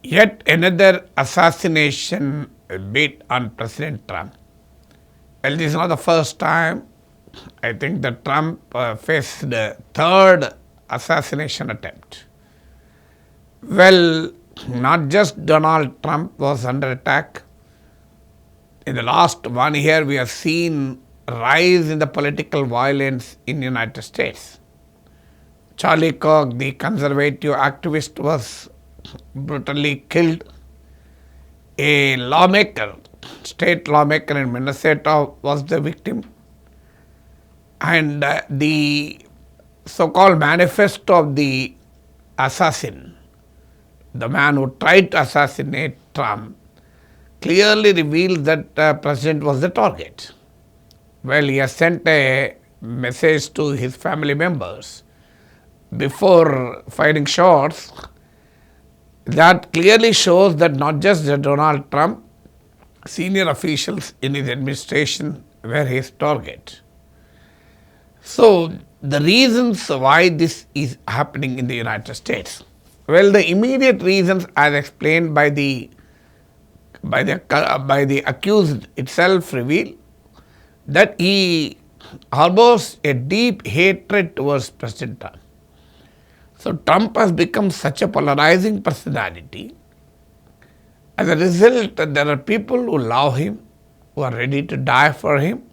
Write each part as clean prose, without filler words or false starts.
Yet another assassination bit on President Trump. Well, this is not the first time. I think that Trump faced the third assassination attempt. Well, not just Donald Trump was under attack. In the last 1 year, we have seen a rise in the political violence in the United States. Charlie Kirk, the conservative activist, was brutally killed. A lawmaker, state lawmaker in Minnesota, was the victim. And the so-called manifesto of the assassin, the man who tried to assassinate Trump, clearly reveals that the president was the target. Well, he has sent a message to his family members before firing shots. That clearly shows that not just Donald Trump, senior officials in his administration were his target. So, the reasons why this is happening in the United States. Well, the immediate reasons, as explained by the accused itself, reveal that he harbors a deep hatred towards President Trump. So, Trump has become such a polarizing personality. As a result, there are people who love him, who are ready to die for him,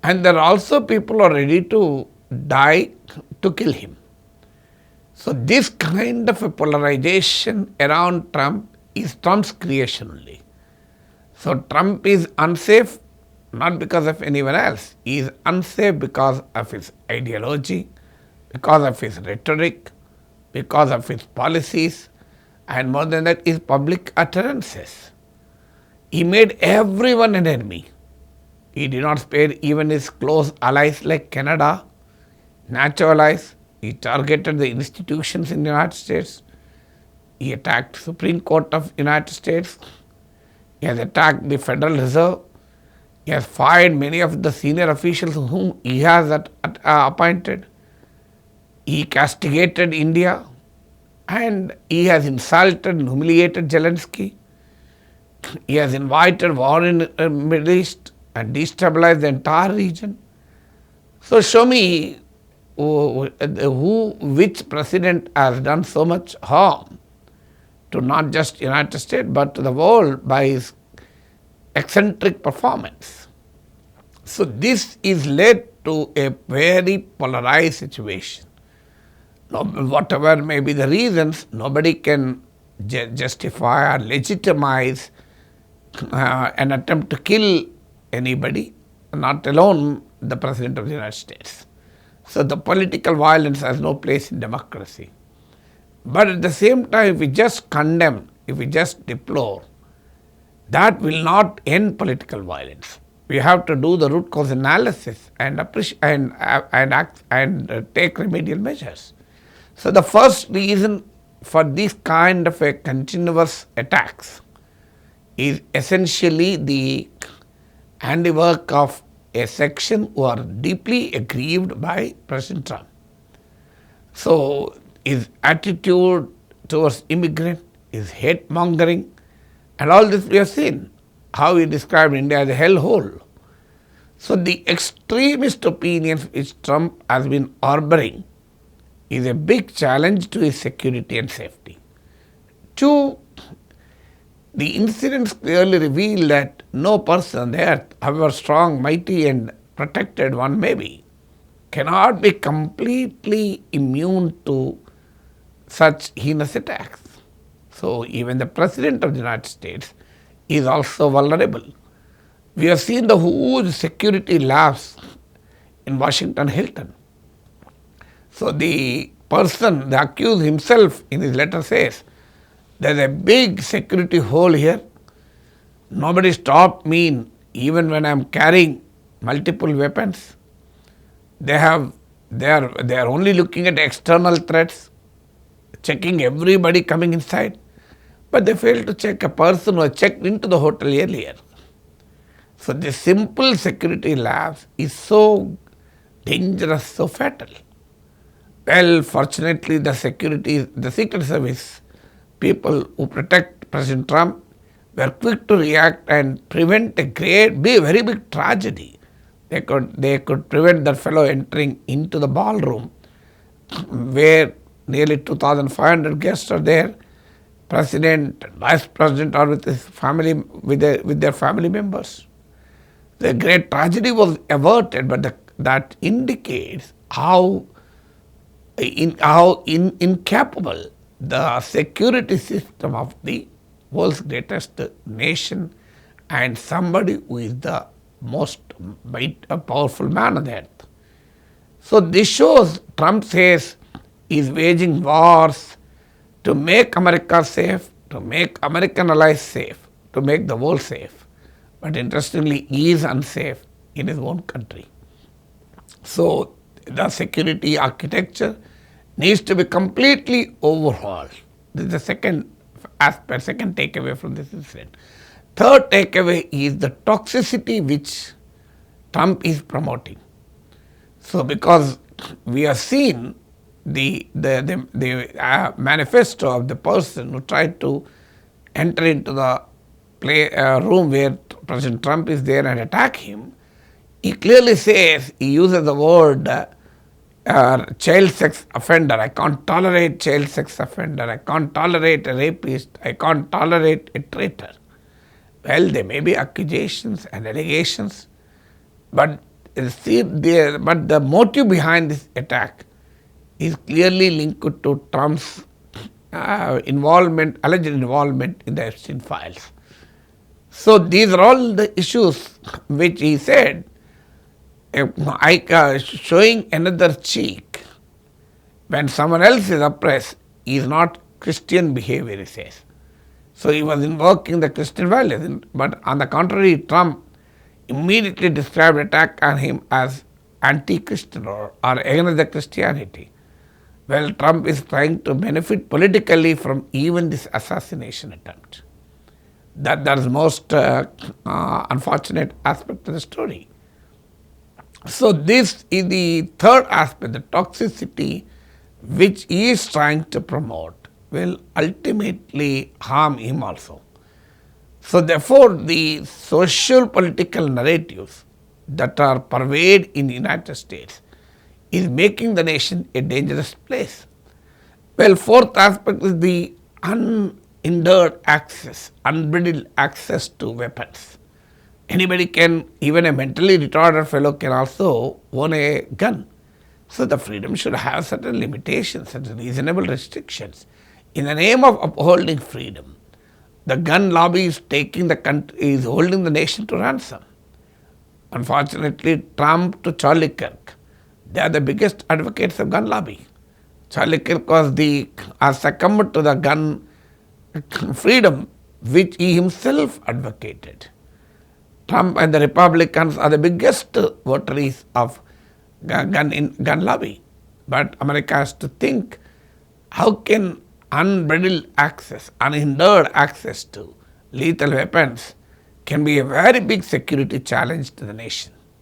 and there are also people who are ready to die to kill him. So, this kind of a polarization around Trump is Trump's creation only. So, Trump is unsafe not because of anyone else. He is unsafe because of his ideology, because of his rhetoric, because of his policies, and more than that, his public utterances. He made everyone an enemy. He did not spare even his close allies like Canada, NATO allies. He targeted the institutions in the United States. He attacked Supreme Court of United States. He has attacked the Federal Reserve. He has fired many of the senior officials whom he has appointed. He castigated India, and he has insulted and humiliated Zelensky. He has invited war in the Middle East and destabilized the entire region. So show me which president has done so much harm to not just United States but to the world by his eccentric performance. So this is led to a very polarized situation. Whatever may be the reasons, nobody can justify or legitimize an attempt to kill anybody, not alone the President of the United States. So the political violence has no place in democracy. But at the same time, if we just condemn, if we just deplore, that will not end political violence. We have to do the root cause analysis and take remedial measures. So the first reason for this kind of a continuous attacks is essentially the handiwork of a section who are deeply aggrieved by President Trump. So his attitude towards immigrants, his hate mongering, and all this we have seen, how he described India as a hellhole. So the extremist opinions which Trump has been harboring is a big challenge to his security and safety. Two, the incidents clearly reveal that no person on the earth, however strong, mighty and protected one may be, cannot be completely immune to such heinous attacks. So even the President of the United States is also vulnerable. We have seen the huge security lapse in Washington Hilton. So the person, the accused himself in his letter says, there's a big security hole here. Nobody stopped me even when I'm carrying multiple weapons. They are only looking at external threats, checking everybody coming inside, but they failed to check a person who had checked into the hotel earlier. So this simple security lapse is so dangerous, so fatal. Well, fortunately, the Secret Service people who protect President Trump were quick to react and prevent a very big tragedy. They could prevent that fellow entering into the ballroom where nearly 2,500 guests are there. President and Vice President are with his family, with their family members. The great tragedy was averted, but that indicates how incapable the security system of the world's greatest nation and somebody who is the most powerful man on the earth. So this shows Trump says he is waging wars to make America safe, to make American allies safe, to make the world safe. But interestingly, he is unsafe in his own country. So the security architecture needs to be completely overhauled. This is the second aspect, second takeaway from this incident. Third takeaway is the toxicity which Trump is promoting. So because we have seen the manifesto of the person who tried to enter into the room where President Trump is there and attack him, he clearly says, he uses the word child sex offender. I can't tolerate child sex offender. I can't tolerate a rapist. I can't tolerate a traitor. Well, there may be accusations and allegations, but the motive behind this attack is clearly linked to Trump's alleged involvement in the Epstein files. So these are all the issues which he said, showing another cheek when someone else is oppressed is not Christian behavior, he says. So he was invoking the Christian values, but on the contrary, Trump immediately described attack on him as anti-Christian or against the Christianity. Well, Trump is trying to benefit politically from even this assassination attempt. That is most unfortunate aspect of the story. So this is the third aspect, the toxicity which he is trying to promote will ultimately harm him also. So therefore, the social political narratives that are pervaded in the United States is making the nation a dangerous place. Well, fourth aspect is the unhindered access, unbridled access to weapons. Anybody can, even a mentally retarded fellow can also own a gun. So the freedom should have certain limitations, certain reasonable restrictions. In the name of upholding freedom, the gun lobby is is holding the nation to ransom. Unfortunately, Trump to Charlie Kirk, they are the biggest advocates of gun lobby. Charlie Kirk has succumbed to the gun freedom which he himself advocated. Trump and the Republicans are the biggest votaries of gun lobby. But America has to think, how can unbridled access, unhindered access to lethal weapons can be a very big security challenge to the nation.